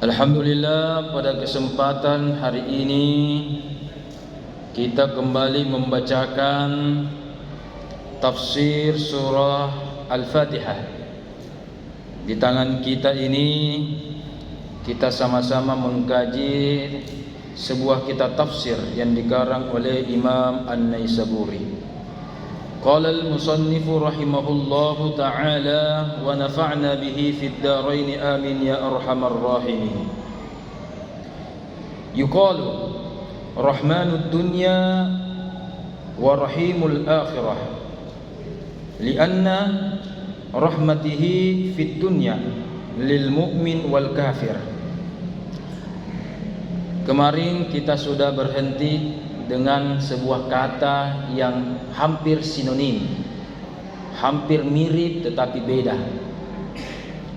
Alhamdulillah, pada kesempatan hari ini kita kembali membacakan tafsir surah Al-Fatihah. Di tangan kita ini kita sama-sama mengkaji sebuah kitab tafsir yang dikarang oleh Imam An-Naisaburi. Qala al-musannifu rahimahullahu ta'ala wa nafa'na bihi fid darain amin ya arhamar rahimin. Yuqalu rahmanud dunya wa rahimul akhirah lianna rahmatihi fid dunya lil mu'min wal kafir. Kemarin kita sudah berhenti dengan sebuah kata yang hampir sinonim, hampir mirip tetapi beda,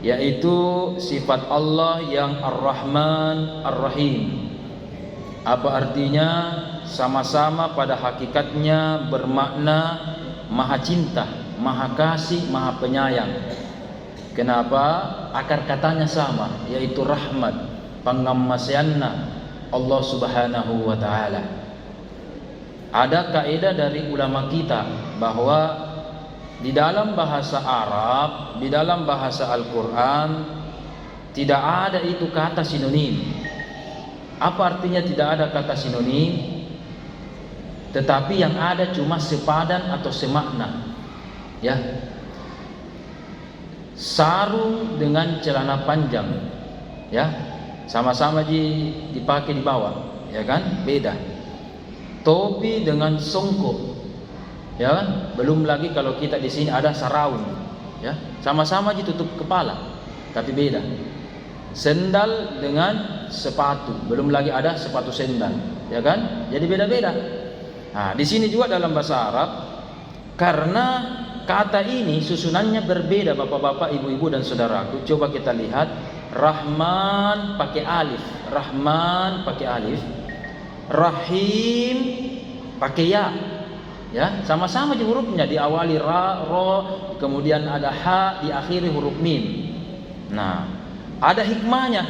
yaitu sifat Allah yang Ar-Rahman Ar-Rahim. Apa artinya? Sama-sama pada hakikatnya bermakna maha cinta, maha kasih, maha penyayang. Kenapa? Akar katanya sama, yaitu rahmat, pangammasyanna Allah Subhanahu wa ta'ala. Ada kaidah dari ulama kita bahwa di dalam bahasa Arab, di dalam bahasa Al-Quran tidak ada itu kata sinonim. Apa artinya tidak ada kata sinonim? Tetapi yang ada cuma sepadan atau semakna. Ya. Sarung dengan celana panjang, ya, sama-sama dipakai di bawah, ya kan? Beda. Topi dengan songkok, ya, belum lagi kalau kita di sini ada saraun, ya, sama-sama ditutup kepala, tapi beda. Sendal dengan sepatu, belum lagi ada sepatu sendal, ya kan? Jadi beda-beda. Nah, di sini juga dalam bahasa Arab, karena kata ini susunannya berbeda, bapak-bapak, ibu-ibu dan saudaraku. Coba kita lihat, Rahman pakai alif, Rahman pakai alif. Rahim pakai ya, ya, sama-sama di hurufnya, diawali ra, ro, kemudian ada ha, diakhiri huruf mim. Nah, ada hikmahnya,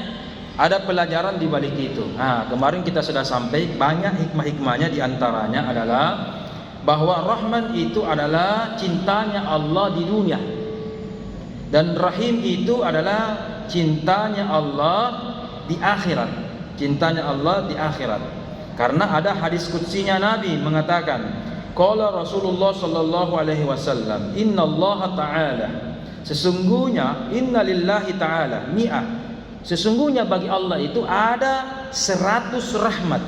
ada pelajaran di balik itu. Nah, kemarin kita sudah sampai banyak hikmah-hikmahnya, diantaranya adalah bahwa Rahman itu adalah cintanya Allah di dunia, dan Rahim itu adalah cintanya Allah di akhirat, cintanya Allah di akhirat. Karena ada hadis qudsinya, Nabi mengatakan, qala Rasulullah sallallahu alaihi wasallam, innallaha ta'ala, sesungguhnya innalillahi ta'ala mi'ah, sesungguhnya bagi Allah itu ada 100 rahmat.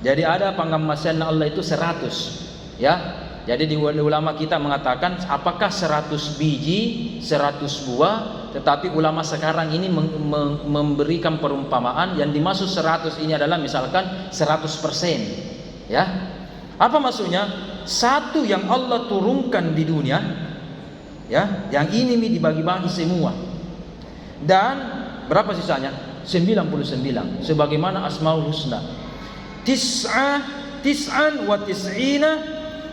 Jadi ada pengamasan Allah itu 100, ya. Jadi di ulama kita mengatakan apakah 100 biji, 100 buah. Tetapi ulama sekarang ini memberikan perumpamaan yang dimaksud 100 ini adalah misalkan 100%, ya. Apa maksudnya? Satu yang Allah turunkan di dunia, ya, yang ini dibagi-bagi semua. Dan berapa sisanya? 99. Sebagaimana Asmaul Husna. Tis'an wa tis'ina,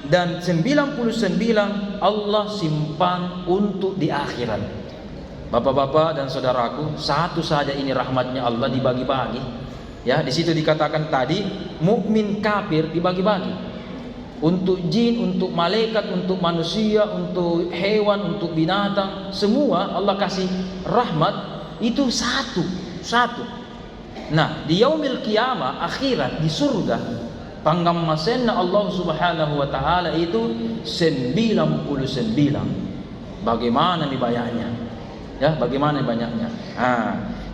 dan 99 Allah simpan untuk di akhirat. Bapak-bapak dan saudaraku, satu saja ini rahmatnya Allah dibagi-bagi. Ya, di situ dikatakan tadi mukmin kafir dibagi-bagi. Untuk jin, untuk malaikat, untuk manusia, untuk hewan, untuk binatang, semua Allah kasih rahmat itu satu. Nah, di yaumil qiyamah, akhirat, di surga, panggammasenna Allah Subhanahu wa ta'ala itu 99. Bagaimana nih banyaknya? Ya, bagaimana banyaknya?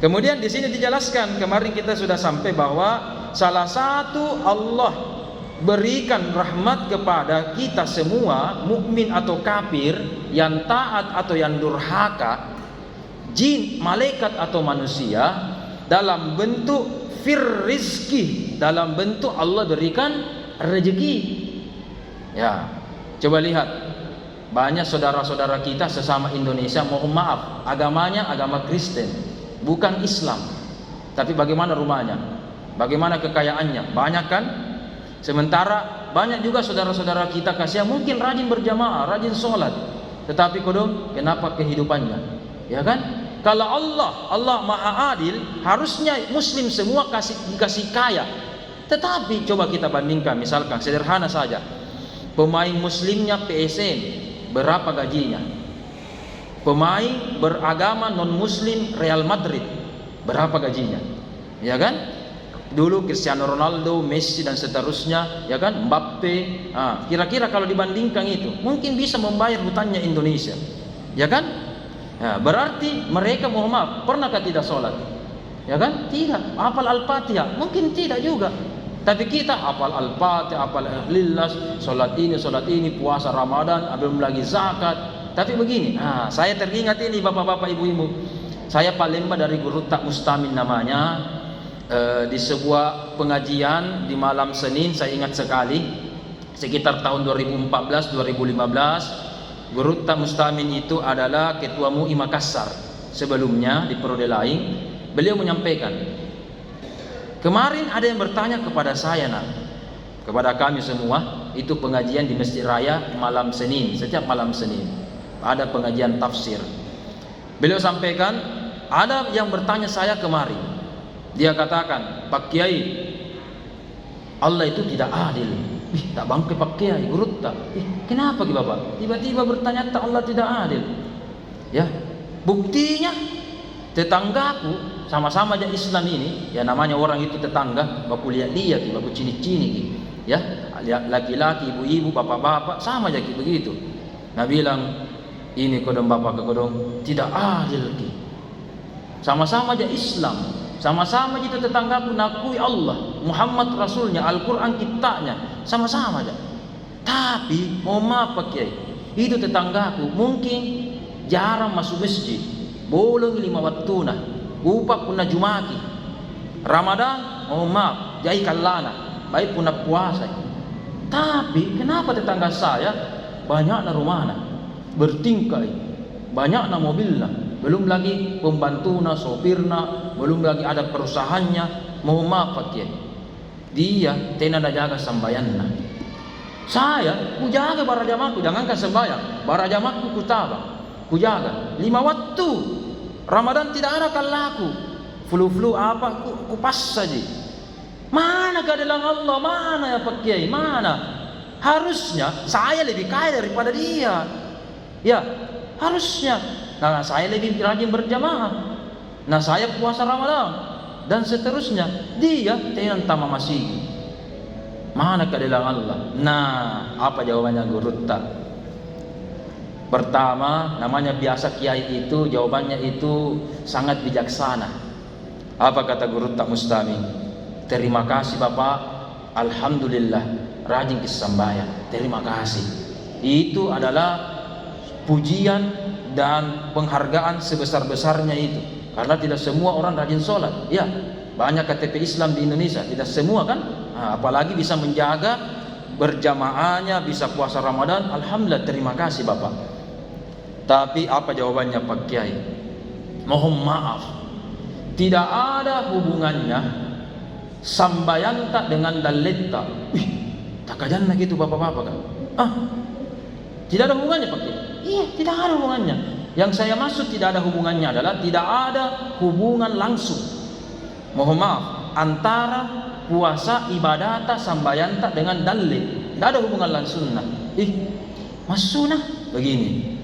Kemudian di sini dijelaskan, kemarin kita sudah sampai bahwa salah satu Allah berikan rahmat kepada kita semua, mukmin atau kafir, yang taat atau yang durhaka, jin, malaikat atau manusia, dalam bentuk rizki, dalam bentuk Allah berikan rezeki. Ya, coba lihat, banyak saudara-saudara kita sesama Indonesia, mohon maaf, agamanya agama Kristen, bukan Islam. Tapi bagaimana rumahnya? Bagaimana kekayaannya? Banyak kan? Sementara banyak juga saudara-saudara kita kasih yang mungkin rajin berjamaah, rajin sholat, tetapi kodong kenapa kehidupannya? Ya kan? Kalau Allah Maha Adil, harusnya Muslim semua dikasih kaya. Tetapi coba kita bandingkan, misalkan sederhana saja, pemain Muslimnya PSM, berapa gajinya? Pemain beragama non Muslim Real Madrid, berapa gajinya? Ya kan? Dulu Cristiano Ronaldo, Messi dan seterusnya, ya kan, Mbappe. Kira-kira kalau dibandingkan itu, mungkin bisa membayar hutangnya Indonesia, ya kan? Berarti mereka, mohon maaf, pernahkah tidak sholat? Ya kan? Tidak. Hafal Al-Fatihah? Mungkin tidak juga. Tapi kita hafal Al-Fatihah, hafal Ikhlas, sholat ini, puasa Ramadan, belum lagi zakat. Tapi begini, saya teringat ini bapak-bapak, ibu-ibu. Saya Palembang dari Guru Tak Mustamin namanya. Di sebuah pengajian di malam Senin, saya ingat sekali, sekitar tahun 2014-2015, Guru Tak Mustamin itu adalah Ketua MUI Makassar. Sebelumnya di periode lain, beliau menyampaikan, kemarin ada yang bertanya kepada saya, kepada kami semua, itu pengajian di Masjid Raya malam Senin, setiap malam Senin ada pengajian tafsir. Beliau sampaikan, ada yang bertanya saya kemarin, dia katakan, Pak Kiai, Allah itu tidak adil. Tak bangke Pak Kiai, Guru tak. Kenapa Bapak? Tiba-tiba bertanya Allah tidak adil. Ya, buktinya tetanggaku sama-sama aja Islam ini, ya namanya orang itu tetangga, baku lihat baku cini-cini, ya, laki-laki, ibu-ibu, bapak-bapak, sama aja begitu. Nah bilang, ini kodong bapak ke kodong tidak adil ki. Sama-sama aja Islam, sama-sama itu tetanggaku nakui Allah, Muhammad Rasulnya, Al-Quran kitabnya, sama-sama aja. Tapi mau maaf Pak Kiai, itu tetanggaku mungkin jarang masuk masjid, bolong 5 waktu nah, upah pun jumaki, Ramadan mau maaf, jai kalana, baik pun puasa. Tapi kenapa tetangga saya banyak rumahnya, bertingkai, banyak mobilnya, belum lagi pembantuna, sopirna, belum lagi ada perusahaannya. Mohon maaf Pak Kiai, dia tidak jaga sambayanna. Saya kujaga para jamaahku, jangankan sembahyang, para jamaahku kutabah, kujaga 5 waktu. Ramadan tidak ada kalaku, flu apa kupas saja. Mana keadilan Allah? Mana ya Pak Kiai? Mana? Harusnya saya lebih kaya daripada dia. Ya, harusnya. Nah, saya lebih rajin berjamaah. Nah, saya puasa Ramadan dan seterusnya. Dia tenang tama masih. Mana keadilan Allah? Nah, apa jawabannya Guru Tak? Pertama, namanya biasa kiai itu jawabannya itu sangat bijaksana. Apa kata Guru Tak Mustami? Terima kasih Bapak, alhamdulillah rajin kesembahyang. Terima kasih. Itu adalah pujian dan penghargaan sebesar-besarnya itu. Karena tidak semua orang rajin sholat. Ya, banyak KTP Islam di Indonesia, tidak semua kan. Apalagi bisa menjaga berjamaahnya, bisa puasa Ramadan. Alhamdulillah, terima kasih Bapak. Tapi apa jawabannya Pak Kiai? Mohon maaf, tidak ada hubungannya sambayanta dengan daletta. Tak kajanna gitu bapak-bapak kan? Tidak ada hubungannya Pak Kiai. Iya, tidak ada hubungannya. Yang saya maksud tidak ada hubungannya adalah tidak ada hubungan langsung, mohon maaf, antara puasa ibadata sambayanta dengan dalil. Tidak ada hubungan langsung. Masuna begini.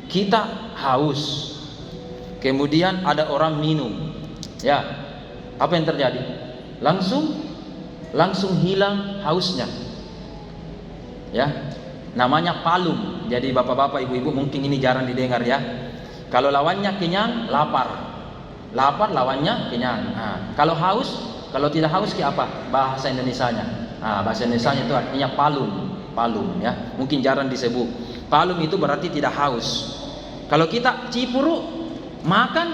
Kita haus, kemudian ada orang minum. Ya, apa yang terjadi? Langsung hilang hausnya. Ya, namanya palum. Jadi bapak-bapak, ibu-ibu mungkin ini jarang didengar ya. Kalau lawannya kenyang, lapar lawannya kenyang. Kalau haus, kalau tidak haus kayak apa bahasa Indonesianya? Bahasa Indonesianya itu artinya palum ya. Mungkin jarang disebut. Palum itu berarti tidak haus. Kalau kita cipuru makan,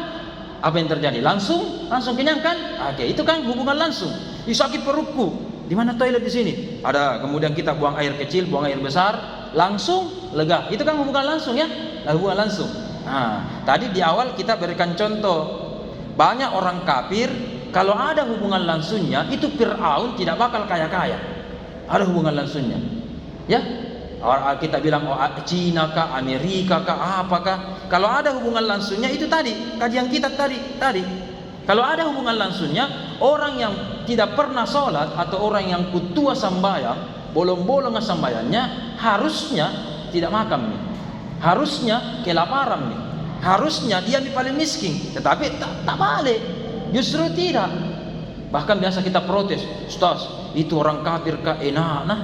apa yang terjadi? Langsung kenyang kan? Oke, itu kan hubungan langsung. Sakit perutku, di mana toilet di sini? Ada. Kemudian kita buang air kecil, buang air besar, langsung lega. Itu kan hubungan langsung ya, hubungan langsung. Tadi di awal kita berikan contoh. Banyak orang kafir kalau ada hubungan langsungnya itu Fir'aun tidak bakal kaya-kaya. Ada hubungan langsungnya. Ya. Kita bilang Cina kah, Amerika kah, apakah? Kalau ada hubungan langsungnya itu tadi kajian kita tadi. Kalau ada hubungan langsungnya, orang yang tidak pernah sholat atau orang yang kutua sambayang, bolong-bolong sambayangnya, harusnya tidak makan nih, harusnya kelaparan nih, harusnya dia paling miskin. Tetapi tak balik, justru tidak. Bahkan biasa kita protes, Ustaz, itu orang kafir kah? Enak nah.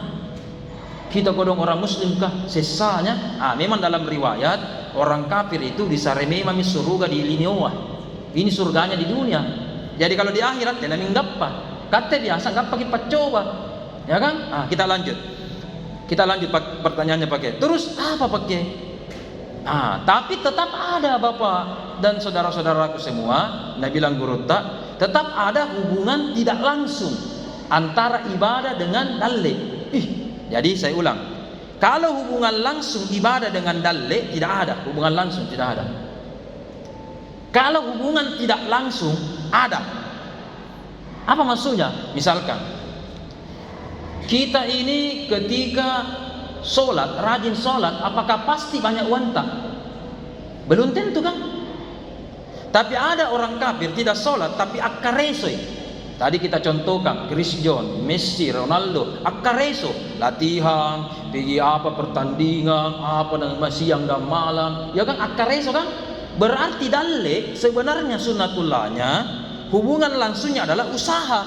Kita kodong orang muslim kah? Sesanya. Memang dalam riwayat orang kafir itu disareme mami surga di linioa. Ini surganya di dunia. Jadi kalau di akhirat tidak menggappa. Kata biasa gappa kita coba. Ya kan? Kita lanjut pertanyaannya pakai. Terus apa pakai? Tapi tetap ada Bapak dan saudara-saudaraku semua, Nabi bilang guru tetap ada hubungan tidak langsung antara ibadah dengan dalil. Jadi saya ulang, kalau hubungan langsung ibadah dengan dalil tidak ada, hubungan langsung tidak ada. Kalau hubungan tidak langsung ada. Apa maksudnya? Misalkan kita ini ketika sholat, rajin sholat, apakah pasti banyak wanta? Belum tentu kan? Tapi ada orang kafir tidak sholat tapi akaresoi. Tadi kita contohkan Chris John, Messi, Ronaldo, akareso, latihan, pergi pertandingan, dengan siang dan malam, ya kan akareso kan? Berarti dalil sebenarnya sunnatullahnya hubungan langsungnya adalah usaha,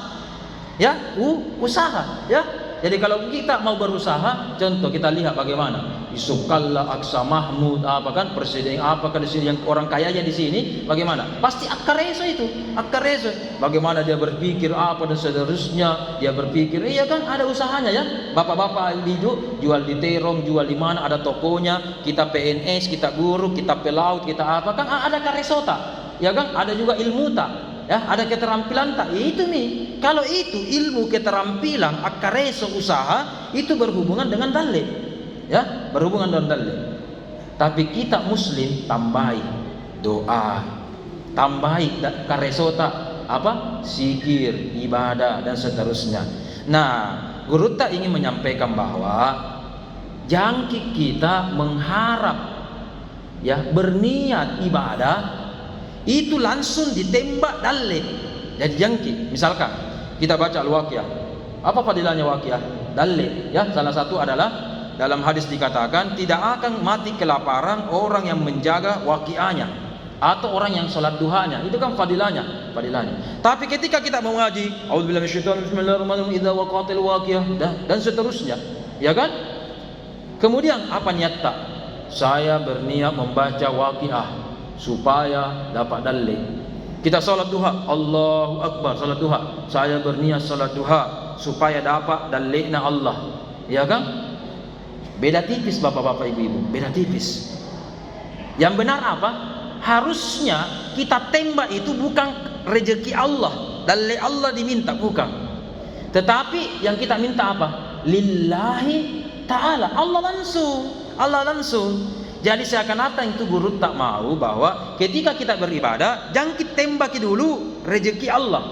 ya, usaha, ya. Jadi kalau kita mau berusaha, contoh kita lihat bagaimana Yusuf Kalla, Aksa Mahmud, presiden di sini yang orang kayanya di sini, bagaimana? Pasti akareso itu, akareso. Bagaimana dia berpikir dan seterusnya, dia berpikir, iya kan ada usahanya ya. Bapak-bapak jual di terong, jual di mana ada tokonya, kita PNS, kita guru, kita pelaut, kita kan ada karesota, ya kan? Ada juga ilmu tak. Ya, ada keterampilan tak? Itu nih. Kalau itu ilmu keterampilan, akareso usaha, itu berhubungan dengan dalil. Ya, berhubungan dengan dalil. Tapi kita muslim tambahi doa, tambahi kareso tak? Zikir, ibadah dan seterusnya. Nah, guru tak ingin menyampaikan bahwa jangkik kita mengharap ya berniat ibadah itu langsung ditembak dalil. Jadi jangkit. Misalkan kita baca Al-Waqiah. Apa fadilahnya Waqiah? Dalil. Ya, salah satu adalah dalam hadis dikatakan tidak akan mati kelaparan orang yang menjaga waqiahnya atau orang yang sholat duhanya. Itu kan fadilahnya. Tapi ketika kita mengaji, A'udzubillahi minasyaitonir rajim, bismillahirrahmanirrahim, idza waqa'atil waqiah dan seterusnya, ya kan? Kemudian apa niat tak? Saya berniat membaca Waqiah supaya dapat dalil. Kita salat duha, Allahu Akbar, salat duha. Saya berniat salat duha supaya dapat dalilnya Allah. Ya kan? Beda tipis bapak-bapak ibu-ibu, beda tipis. Yang benar apa? Harusnya kita tembak itu bukan rezeki Allah, dalil Allah diminta, bukan. Tetapi yang kita minta apa? Lillahi ta'ala, Allah langsung. Jadi seakan-akan itu guru tak mau bahwa ketika kita beribadah jangan kita tembaki dulu rezeki Allah,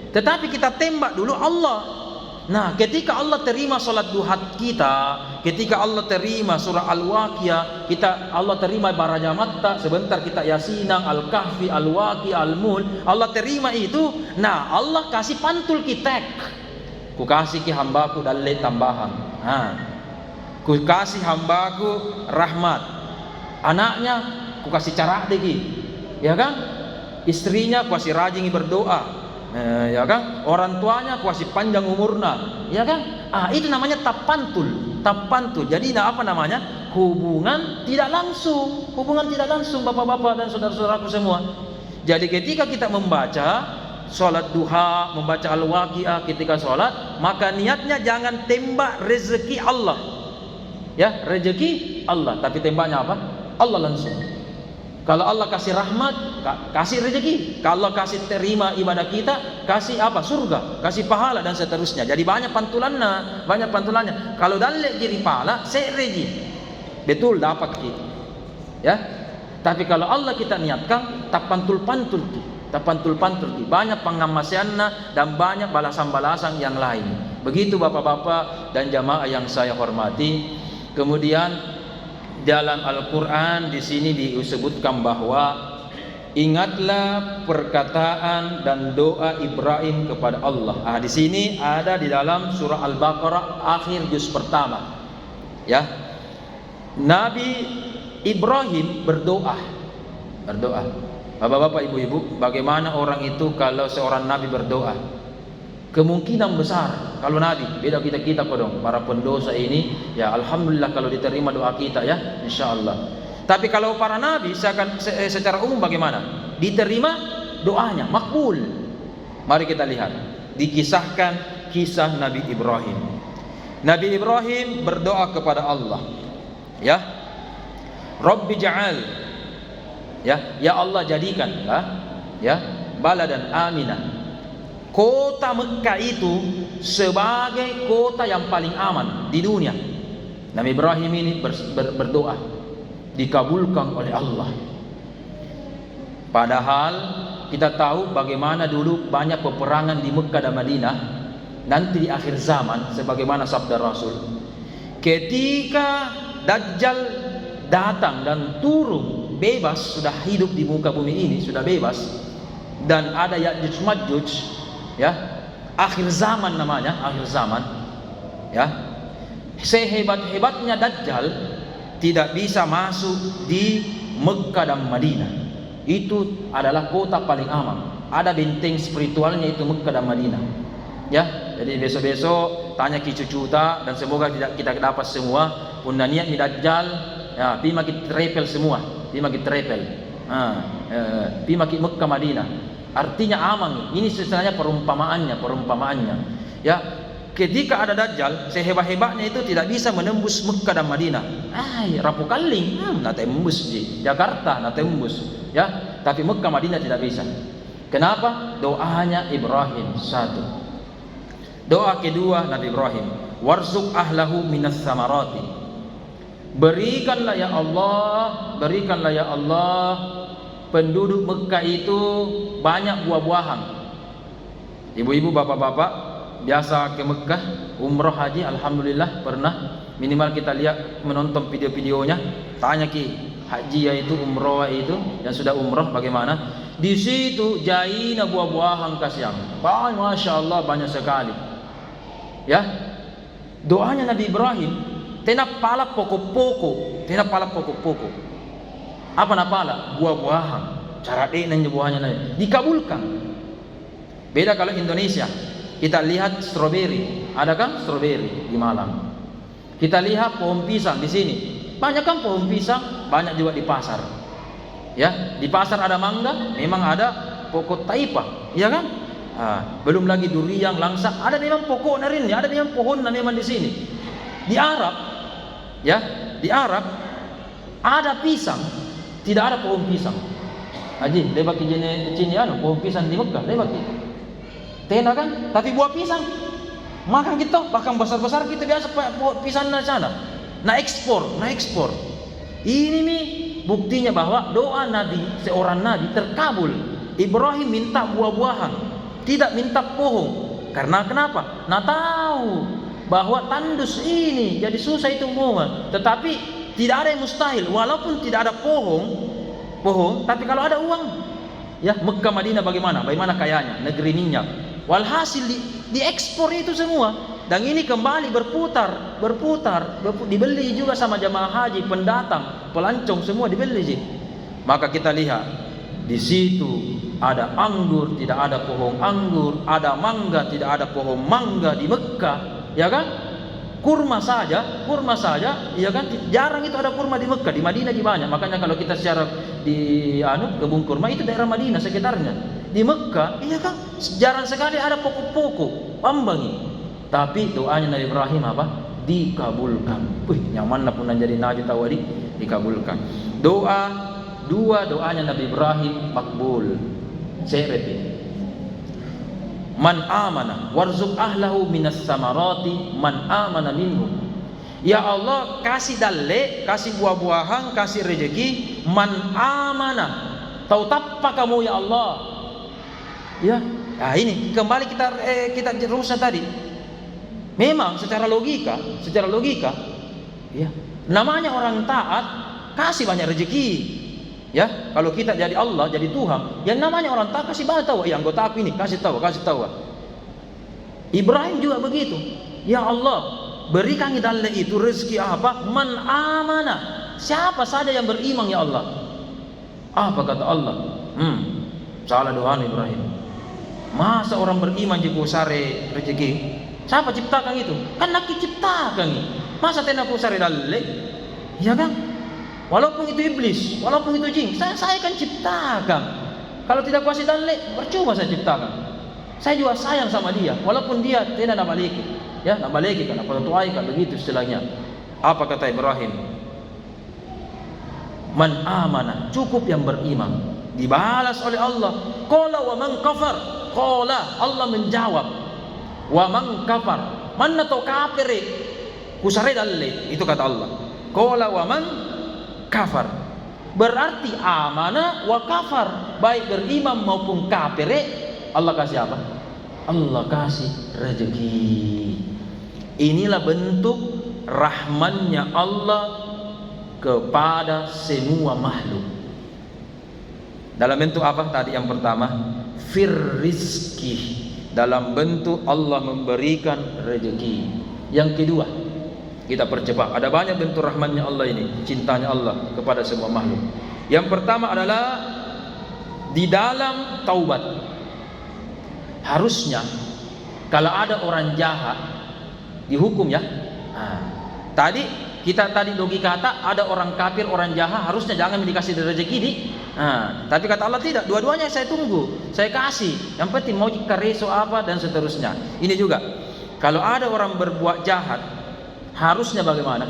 tetapi kita tembak dulu Allah. Nah, ketika Allah terima salat duha kita, ketika Allah terima surah Al-Waqiah, Allah terima barajamatta, sebentar kita Yasinang, Al-Kahfi, Al-Waqiah, Al-Mulk, Allah terima itu. Nah, Allah kasih pantul kita. Ku kasih ki hambaku dalil tambahan. Ku kasih hambaku rahmat, anaknya ku kasih cara lagi, ya kan? Istrinya ku kasih rajin berdoa, ya kan? Orang tuanya ku kasih panjang umurna, ya kan? Itu namanya tapantul. Jadi apa namanya? Hubungan tidak langsung, bapak-bapak dan saudara-saudaraku semua. Jadi ketika kita membaca sholat duha, membaca Al-Waqiah ketika sholat, maka niatnya jangan tembak rezeki Allah. Ya, rezeki Allah, tapi tembaknya apa? Allah langsung. Kalau Allah kasih rahmat, kasih rezeki. Kalau kasih terima ibadah kita, kasih apa? Surga, kasih pahala dan seterusnya. Jadi banyak pantulannya. Kalau dalil kiri pahala, sereji. Betul dapat kita. Ya. Tapi kalau Allah kita niatkan, tak pantul-pantul banyak pengamasiannya dan banyak balasan-balasan yang lain. Begitu bapak-bapak dan jamaah yang saya hormati. Kemudian dalam Al-Quran di sini disebutkan bahwa ingatlah perkataan dan doa Ibrahim kepada Allah. Di sini ada di dalam surah Al-Baqarah akhir juz pertama. Ya, Nabi Ibrahim berdoa. Bapak-bapak, ibu-ibu, bagaimana orang itu kalau seorang nabi berdoa? Kemungkinan besar kalau nabi, beda kita dong, para pendosa ini, ya alhamdulillah kalau diterima doa kita ya, insyaallah. Tapi kalau para nabi secara umum bagaimana? Diterima doanya, makbul. Mari kita lihat, dikisahkan kisah Nabi Ibrahim. Nabi Ibrahim berdoa kepada Allah, ya, Rabbi ja'al, ya Allah jadikanlah, ya, baladan aminah, kota Mekah itu sebagai kota yang paling aman di dunia. Nabi Ibrahim ini berdoa, dikabulkan oleh Allah. Padahal kita tahu bagaimana dulu banyak peperangan di Mekah dan Madinah. Nanti di akhir zaman, sebagaimana sabda Rasul, ketika Dajjal datang dan turun bebas, sudah hidup di muka bumi ini, sudah bebas, dan ada Ya'juj Ma'juj, ya, akhir zaman namanya, akhir zaman, ya, sehebat-hebatnya Dajjal tidak bisa masuk di Mekah dan Madinah. Itu adalah kota paling aman. Ada benteng spiritualnya itu Mekah dan Madinah. Ya, jadi besok-besok tanya ki cucuta, dan semoga kita dapat semua. Punna niat ni Dajjal, ya, pi maki trepel semua, pi maki trepel. Pi maki Mekah Madinah. Artinya aman. Ini sebenarnya perumpamaannya. Ya, ketika ada Dajjal, sehebat-hebatnya itu tidak bisa menembus Mekah dan Madinah. Rapu Kaling, nak tembus di Jakarta, nak tembus, ya. Tapi Mekah Madinah tidak bisa. Kenapa? Doanya Ibrahim satu. Doa kedua Nabi Ibrahim, warzuq ahlahu minas samarati. Berikanlah ya Allah penduduk Mekah itu banyak buah-buahan. Ibu-ibu, bapak-bapak, biasa ke Mekah umroh haji, alhamdulillah pernah. Minimal kita lihat, menonton video-videonya, tanya ki haji yaitu umroh itu yang sudah umroh bagaimana. Di situ jaina buah-buahan kasiang, masya Allah banyak sekali. Ya, doanya Nabi Ibrahim, tena pala pokok-pokok. Apa napala? Buah-buahan. Cara denanya buahnya dikabulkan. Beda kalau Indonesia, kita lihat stroberi, ada kan stroberi di Malang. Kita lihat pohon pisang di sini, banyak kan pohon pisang, banyak juga di pasar. Ya, di pasar ada mangga, memang ada pokok taipa, ya kan? Belum lagi durian, langsa, ada memang pokok narin, ada memang pohon memang di sini. Di Arab, ya, di Arab ada pisang, tidak ada pohon pisang. Haji, lewat ke sini pohon pisang di Mekah, lewat ke. Tena kan, tapi buah pisang. Makan kita, bahkan besar-besar kita biasa pisang di sana. Nah ekspor. Ini nih buktinya bahwa doa Nabi, seorang Nabi terkabul. Ibrahim minta buah-buahan, tidak minta pohon. Karena kenapa? Nah tahu bahwa tandus ini jadi susah itu semua. Tetapi tidak ada yang mustahil, walaupun tidak ada pohon, tapi kalau ada uang, ya Mekah Madinah bagaimana kayanya, negeri minyak. Walhasil diekspor itu semua, dan ini kembali berputar, dibeli juga sama jamaah haji, pendatang, pelancong semua dibeli sih. Maka kita lihat di situ ada anggur, tidak ada pohon anggur, ada mangga, tidak ada pohon mangga di Mekah, ya kan? Kurma saja, ya kan? Jarang itu ada kurma di Mekah, di Madinah banyak. Makanya kalau kita secara di kebun kurma itu daerah Madinah sekitarnya. Di Mekah, iya kan? Jarang sekali ada pokok-pokok pambangi. Tapi doanya Nabi Ibrahim apa? Dikabulkan. Nyaman pun jadi nabi tawadi, dikabulkan. Doanya Nabi Ibrahim makbul. Saya repeat. Man amana warzuq ahlahu minas samarati man amana minhum. Ya Allah, kasih dalle, kasih buah-buahan, kasih rezeki man amana. Tahu tapa kamu ya Allah. Ya, nah ini kembali kita rusak tadi. Memang secara logika Ya, namanya orang taat kasih banyak rezeki. Ya, kalau kita jadi Allah, jadi Tuhan, yang namanya orang taat kasih banyak tahu. Ya, anggota aku ini kasih tahu. Ibrahim juga begitu. Ya Allah, berikan dalam itu rezeki apa? Man amana. Siapa saja yang beriman ya Allah. Apa kata Allah? Salah doa Ibrahim. Masa orang beriman juga sare rezeki? Siapa ciptakan itu? Kan nak ciptakan. Masa tena ku sare dalle? Ya kan? Walaupun itu iblis, walaupun itu jin, saya kan ciptakan. Kalau tidak kuasai dalle, percuma saya ciptakan. Saya juga sayang sama dia, walaupun dia tidak nak maliki. Ya, nak maliki kan apa tuai kan begitu istilahnya. Apa kata Ibrahim? Man amana, cukup yang beriman. Dibalas oleh Allah. Qala wa man kafar. Qala, Allah menjawab. Wa man kafar. Mana to kafir? Kusare dalle, itu kata Allah. Qala wa man kafar. Berarti amana wa kafar, baik beriman maupun kafir, Allah kasih apa? Allah kasih rezeki. Inilah bentuk rahmannya Allah kepada semua makhluk. Dalam bentuk apa tadi yang pertama? Firrizki, dalam bentuk Allah memberikan rezeki. Yang kedua, kita percepat. Ada banyak bentuk rahmannya Allah ini, cintanya Allah kepada semua makhluk. Yang pertama adalah di dalam taubat. Harusnya kalau ada orang jahat dihukum ya. Tadi logika kata ada orang kafir, orang jahat, harusnya jangan dikasih rezeki di. Tapi kata Allah tidak, dua-duanya saya tunggu, saya kasih. Yang penting mau kareso apa dan seterusnya. Ini juga kalau ada orang berbuat jahat, harusnya bagaimana?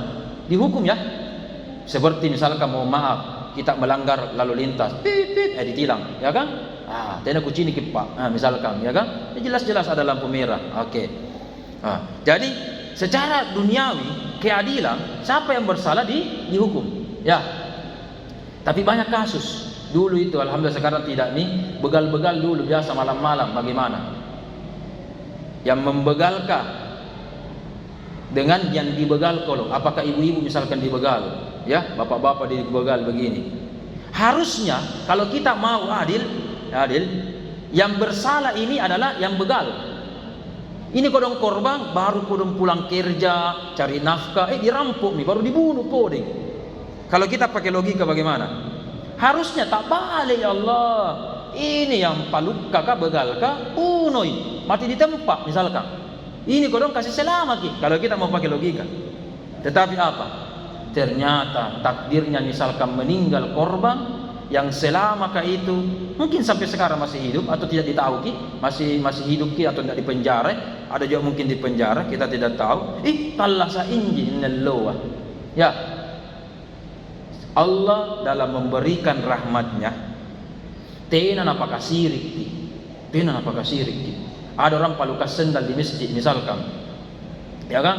Dihukum ya. Seperti misalkan mohon maaf, kita melanggar lalu lintas, ditilang, ya kan? Tena kucini kipak, misalkan, ya kan? Jelas-jelas ada lampu merah. Oke. Jadi secara duniawi keadilan, siapa yang bersalah dihukum, ya. Tapi banyak kasus dulu itu, alhamdulillah sekarang tidak nih. Begal-begal dulu biasa malam-malam, bagaimana? Yang membegalkah dengan yang dibegal kolong? Apakah ibu-ibu misalkan dibegal, ya, bapak-bapak dibegal begini? Harusnya kalau kita mau adil, yang bersalah ini adalah yang begal. Ini kodong korban baru kodong pulang kerja cari nafkah, dirampok nih, baru dibunuh podeng. Kalau kita pakai logika bagaimana? Harusnya tak balik ya Allah. Ini yang palukka kah begal kah, punoi, mati di tempat misalkan. Ini kodong kasih selamat ki. Kalau kita mau pakai logika. Tetapi apa? Ternyata takdirnya misalkan meninggal korban yang selama itu mungkin sampai sekarang masih hidup atau tidak ditahu ki, masih hidup ki atau tidak di penjara, ada juga mungkin di penjara, kita tidak tahu. Tallah sa inji innallah. Ya. Allah dalam memberikan rahmatnya tenan apakah sirik ki. Ada orang palukas sendal di masjid misalkan. Ya kan?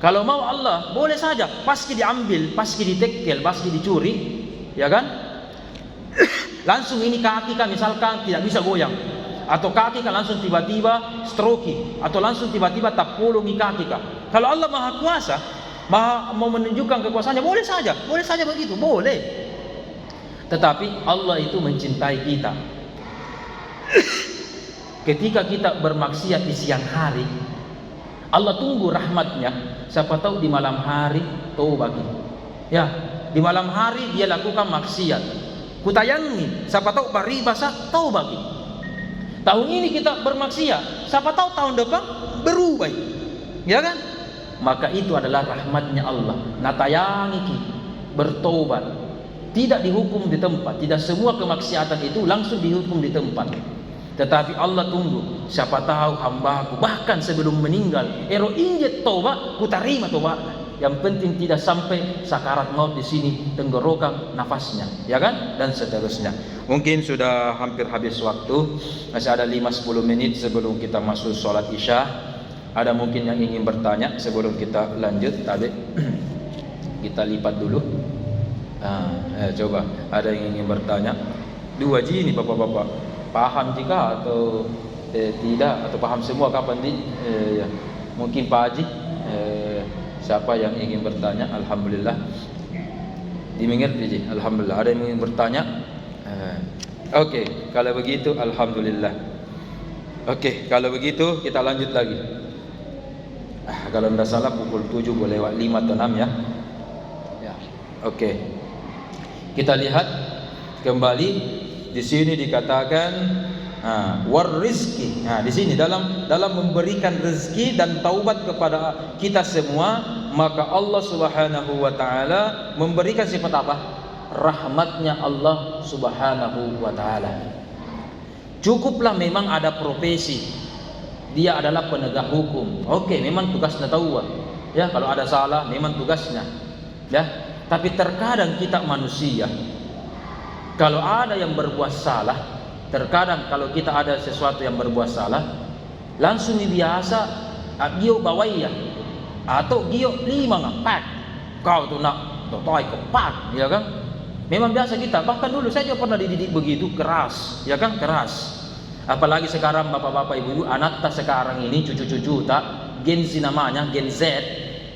Kalau mau Allah boleh saja paski diambil, paski ditekel, paski dicuri, ya kan? Langsung ini kaki kan misalkan tidak bisa goyang, atau kaki kan langsung tiba-tiba stroke, atau langsung tiba-tiba tapulungi kaki kan. Kalau Allah Maha Kuasa, mau menunjukkan kekuasaannya, boleh saja begitu, boleh. Tetapi Allah itu mencintai kita. Ketika kita bermaksiat di siang hari, Allah tunggu rahmatnya. Siapa tahu di malam hari taubat. Ya, di malam hari dia lakukan maksiat. Kutayangi, siapa tahu paribasa taubat. Tahun ini kita bermaksiat, siapa tahu tahun depan berubah. Ya kan? Maka itu adalah rahmatnya Allah. Natayangi ki bertobat. Tidak dihukum di tempat. Tidak semua kemaksiatan itu langsung dihukum di tempat. Tetapi Allah tunggu, siapa tahu hambaku bahkan sebelum meninggal, injet tobat, ku terima tobatnya. Yang penting tidak sampai sakarat maut di sini tenggorokan nafasnya, ya kan? Dan seterusnya. Mungkin sudah hampir habis waktu, masih ada 5-10 menit sebelum kita masuk sholat isya. Ada mungkin yang ingin bertanya sebelum kita lanjut tadi. Kita lipat dulu. Coba ada yang ingin bertanya. 2 ini bapak-bapak, paham jika atau tidak, atau paham semua kapan ya. Mungkin Pak Haji Siapa yang ingin bertanya? Alhamdulillah. Dimengerti, alhamdulillah. Ada yang ingin bertanya? Oke, kalau begitu alhamdulillah. Oke, kalau begitu kita lanjut lagi. Kalau tidak salah pukul 7 boleh lewat 5 atau 6 ya. Ya. Oke. Kita lihat kembali di sini dikatakan war rizki. Nah, di sini dalam memberikan rezeki dan taubat kepada kita semua, maka Allah Subhanahu wa taala memberikan sifat apa? Rahmatnya Allah Subhanahu wa taala. Cukuplah memang ada profesi, dia adalah penegak hukum. Oke, memang tugasnya tahu. Ya, kalau ada salah memang tugasnya. Ya, tapi terkadang kita manusia, kalau ada yang berbuat salah, terkadang kalau kita ada sesuatu yang berbuat salah, langsung biasa gio bawaiya atau gio lima ngapak. Kau tuh nak totoy kepak, ya kan? Memang biasa kita, bahkan dulu saya juga pernah dididik begitu, keras, ya kan, keras. Apalagi sekarang bapak-bapak ibu-ibu, anak tak sekarang ini, cucu-cucu tak, Gen Z namanya, Gen Z,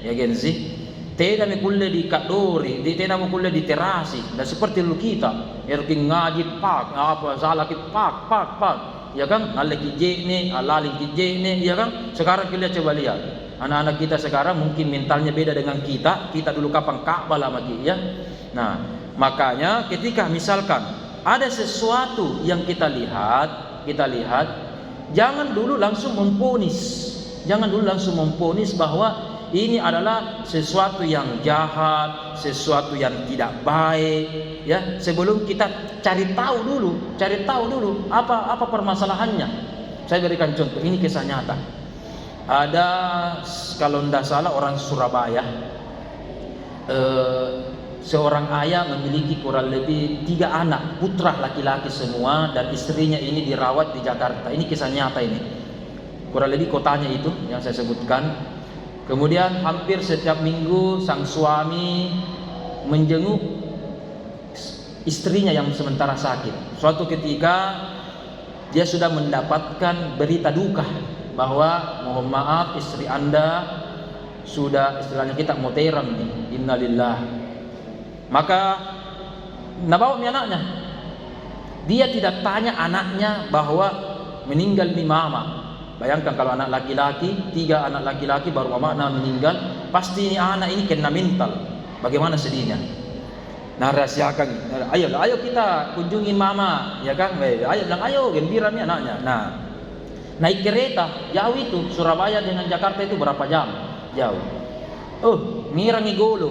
ya Gen Z. Tidak kuliah di kadori, tidak kuliah di terasi, dan seperti dulu kita, ya ngaji pak, apa salah kita pak, ya kan, alaki jene, alalin jene, ya kan. Sekarang kita coba lihat, anak-anak kita sekarang mungkin mentalnya beda dengan kita dulu kapan Ka'bah lama ya. Nah, makanya ketika misalkan ada sesuatu yang kita lihat, jangan dulu langsung memponis bahwa ini adalah sesuatu yang jahat, sesuatu yang tidak baik, ya. Sebelum kita cari tahu dulu apa permasalahannya. Saya berikan contoh, ini kisah nyata. Ada, kalau tidak salah, orang Surabaya, seorang ayah memiliki kurang lebih 3 anak, putra laki-laki semua, dan istrinya ini dirawat di Jakarta. Ini kisah nyata ini. Kurang lebih kotanya itu yang saya sebutkan. Kemudian hampir setiap minggu sang suami menjenguk istrinya yang sementara sakit. Suatu ketika dia sudah mendapatkan berita duka bahwa mohon maaf istri Anda sudah, istilahnya kita mau terang nih, innalillah. Maka nabawa anaknya. Dia tidak tanya anaknya bahwa meninggal ni mama. Bayangkan kalau anak laki-laki, 3 anak laki-laki baru mamanya meninggal, pasti ini anak ini kena mental. Bagaimana sedihnya? Nah, rahasiakan. Ayo kita kunjungi mama, ya kan? Ayo gembira nih anaknya. Nah, naik kereta jauh itu, Surabaya dengan Jakarta itu berapa jam? Jauh. Ngirang igolo,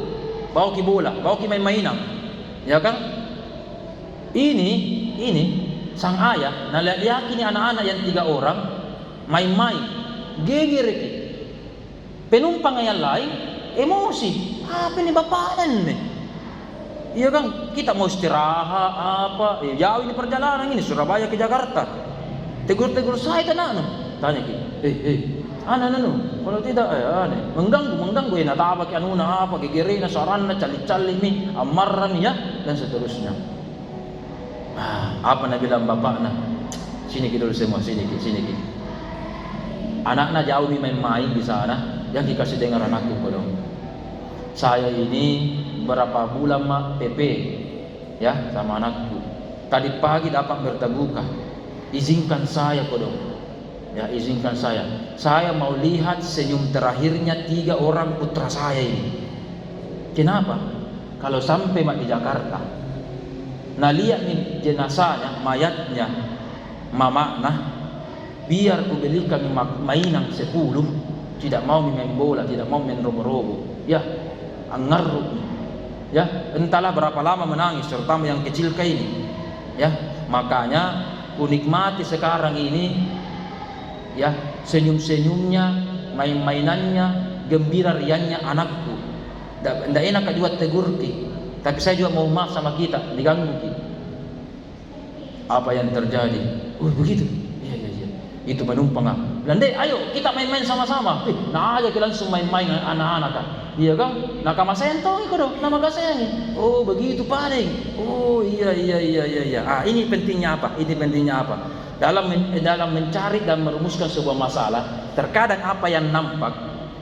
bawa ki bola, bawa ki main-mainan, ya kan? Ini sang ayah, naliaki ni anak-anak yang 3 orang main-main, gegeri, penumpang yang lain emosi. Apa nih bapaknya nih? Iya kan, kita mau istirahat apa? Jauh ini perjalanan ini Surabaya ke Jakarta. Tegur saya kan tanya ki, anu, kalau tidak aneh, mengganggu ya, nata apa ki anuna apa, gegeri na sarana cali-cali nih, amarran ya, dan seterusnya. Apa nak bilang bapaknya? Sini ki dulu semua, sini ki. Anaknya jauh main-main di sana, yang dikasih dengar anakku dong. Saya ini berapa bulan PP, ya, sama anakku. Tadi pagi dapat berterbuka. Izinkan saya dong. Ya, izinkan saya. Saya mau lihat senyum terakhirnya 3 orang putra saya ini. Kenapa? Kalau sampai di Jakarta, nah lihat nih jenazahnya, mayatnya, mamanya. Biar ku belikan mainan 10, tidak mau main bola, tidak mau main robo-robo. Ya, angaruk. Ya, entahlah berapa lama menangis, terutama yang kecil kayak ini. Ya, makanya ku nikmati sekarang ini, ya, senyum-senyumnya, main-mainannya, gembira riannya anakku. Ndak enak juga tegur ki, tapi saya juga mau maaf sama kita, diganggu ki. Apa yang terjadi? Begitu. Itu penumpang Landai, ayo kita main-main sama-sama. Nah aja kita langsung main-main anak-anak kan. Iya kan? Nah kama sentong iko dong, nama kasih. Oh begitu paling. Oh iya. Ini pentingnya apa? Dalam mencari dan merumuskan sebuah masalah, terkadang apa yang nampak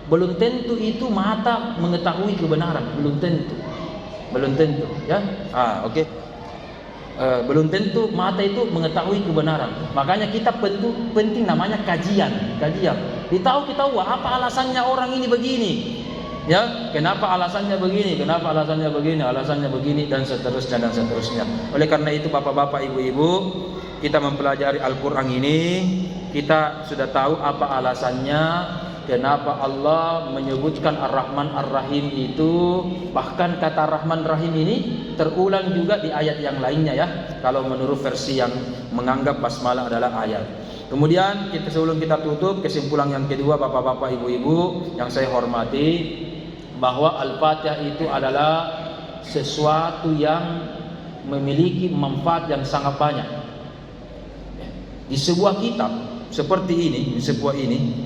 belum tentu itu mata mengetahui kebenaran, belum tentu. Belum tentu, ya. Oke. Belum tentu mata itu mengetahui kebenaran. Makanya kita penting namanya kajian. Kita tahu apa alasannya orang ini begini. Ya, kenapa alasannya begini, alasannya begini dan seterusnya. Oleh karena itu Bapak-bapak, Ibu-ibu, kita mempelajari Al-Qur'an ini, kita sudah tahu apa alasannya, kenapa Allah menyebutkan Ar-Rahman Ar-Rahim itu. Bahkan kata Rahman Rahim ini terulang juga di ayat yang lainnya, ya. Kalau menurut versi yang menganggap basmalah adalah ayat. Kemudian sebelum kita tutup, kesimpulan yang kedua Bapak-bapak, Ibu-ibu yang saya hormati, bahwa Al-Fatihah itu adalah sesuatu yang memiliki manfaat yang sangat banyak. Di sebuah kitab seperti ini,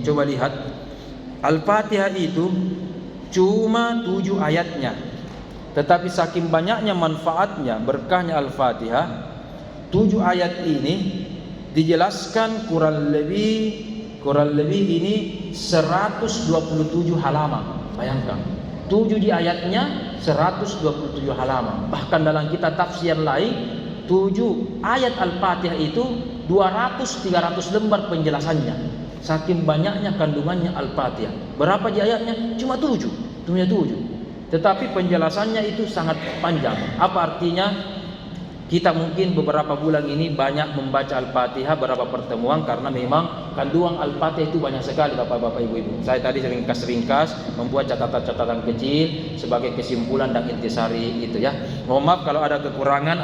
coba lihat, Al-Fatihah itu cuma 7 ayatnya, tetapi saking banyaknya manfaatnya, berkahnya Al-Fatihah, 7 ayat ini dijelaskan kurang lebih ini 127 halaman. Bayangkan, 7 di ayatnya 127 halaman. Bahkan dalam kitab tafsir lain, 7 ayat Al-Fatihah itu 200-300 lembar penjelasannya. Saking banyaknya kandungannya Al-Fatihah. Berapa di ayatnya? Cuma 7. Tetapi penjelasannya itu sangat panjang. Apa artinya? Kita mungkin beberapa bulan ini banyak membaca Al-Fatihah, beberapa pertemuan, karena memang kandungan Al-Fatihah itu banyak sekali Bapak-bapak, Ibu-ibu. Saya tadi ringkas membuat catatan-catatan kecil sebagai kesimpulan dan intisari itu, ya. Mohon maaf kalau ada kekurangan.